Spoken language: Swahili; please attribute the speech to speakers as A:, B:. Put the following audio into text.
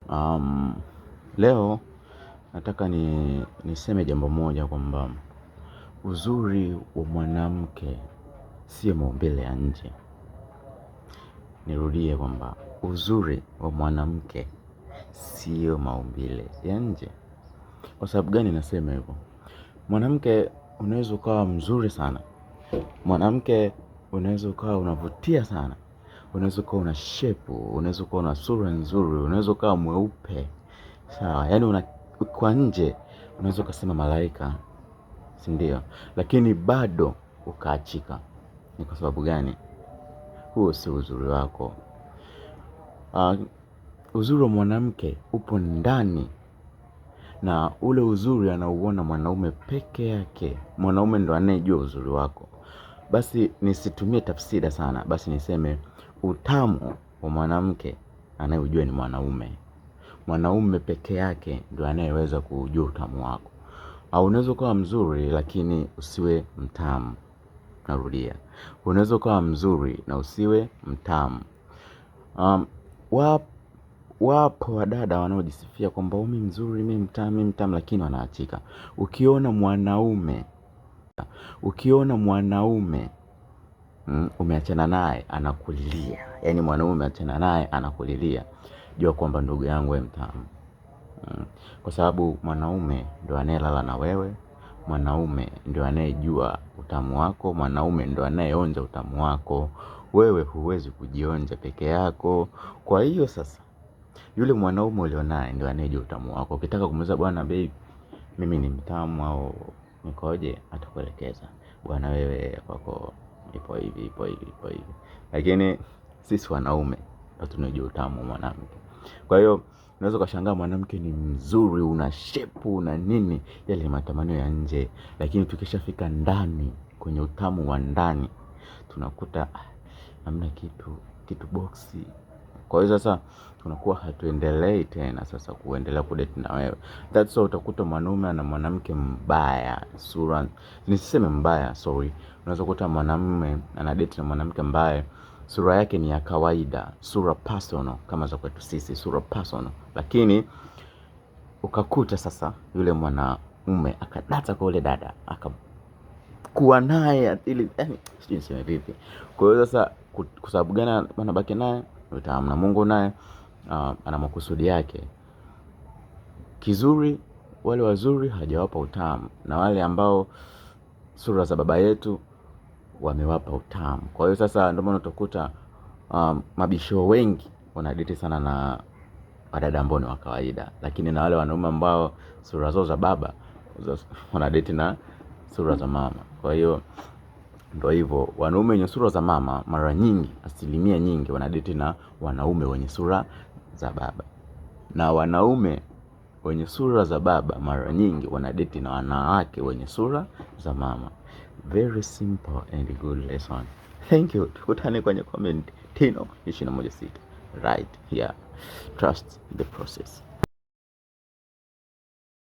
A: Um, Leo nataka niseme jambo moja kwamba uzuri wa mwanamke sio maumbile ya nje. Nirudie kwamba uzuri wa mwanamke sio maumbile ya nje. Kwa sababu gani nasema hivyo? Mwanamke unaweza ukawa mzuri sana. Mwanamke unaweza ukawa unavutia sana. Unaweza ukawa una shepu, unaweza ukawa una sura nzuri, unaweza ukawa mweupe. Sawa, yaani kwa nje unaweza ukasema malaika, si ndio? Lakini bado ukaachika. Ni kwa sababu gani? Huo si uzuri wako. Uzuri wa mwanamke upo ndani, na ule uzuri anauona mwanaume peke yake. Mwanaume ndo anayejua uzuri wako. Basi nisitumie tafsiri sana, basi niseme utamu wa mwanamke anayejua ni mwanaume. Mwanaume peke yake ndo anayeweza kujua utamu wako. Au unaweza kuwa mzuri lakini usiwe mtamu. Narudia, unaweza kuwa mzuri na usiwe mtamu. Wapo wadada wanaojisifia kwamba mimi mzuri, mimi mtamu, lakini wanaachika. Ukiona mwanaume umeachana naye anakulilia, yaani mwanaume umeachana naye anakulilia, jua kwamba ndugu yangu wewe mtamu. Kwa sababu mwanaume ndio anayelala na wewe, mwanaume ndio anayejua utamu wako, mwanaume ndio anayeonja utamu wako. Wewe huwezi kujionja peke yako. Kwa hiyo sasa, yule mwanaume ulionaye ndio anayejua utamu wako. Ukitaka kumuuliza bwana babe, mimi ni mtamu au nikoje, atakuelekeza. Bwana wewe kwako ipo hivi. Lakini sisi wanaume ndio tunajua utamu wa mwanamke. Kwa hiyo unaweza kushangaa mwanamke ni mzuri, una shepu na nini, yale ni matamanio ya nje, lakini tukishafika ndani kwenye utamu wa ndani tunakuta hamna kitu boksi. Kwa hiyo sasa tunakuwa hatuendelei tena sasa kuendelea kudate na wewe. That's why utakuta mwanaume na mwanamke mbaya, sura nisiseme mbaya, sorry. Unaweza kukuta mwanamume anadate na mwanamke mbaya, sura yake ni ya kawaida, sura personal kama za kwetu sisi, sura personal. Lakini ukakuta sasa yule mwanaume akadata kwa yule dada, akakuwa naye ili sijui niseme vipi. Kwa hiyo sasa kwa sababu gani anabaki naye? Utamu. Na Mungu naye ana makusudi yake. Kizuri, wale wazuri hajawapa utamu, na wale ambao sura za baba yetu wamewapa utamu. Kwa hiyo sasa ndio maana utakuta mabisho wengi wanadate sana na wadada ambao ni wa kawaida, lakini na wale wanaume ambao sura zao za baba wanadate na sura za mama. Kwa hiyo ndio hivyo, wanaume wenye sura za mama mara nyingi, asilimia nyingi wanadate na wanaume wenye sura za baba, na wanaume wenye sura za baba mara nyingi wanadate na wanawake wenye sura za mama. Very simple and good lesson. Thank you. Tukutane kwenye comment Tino 216 right here. Trust the process.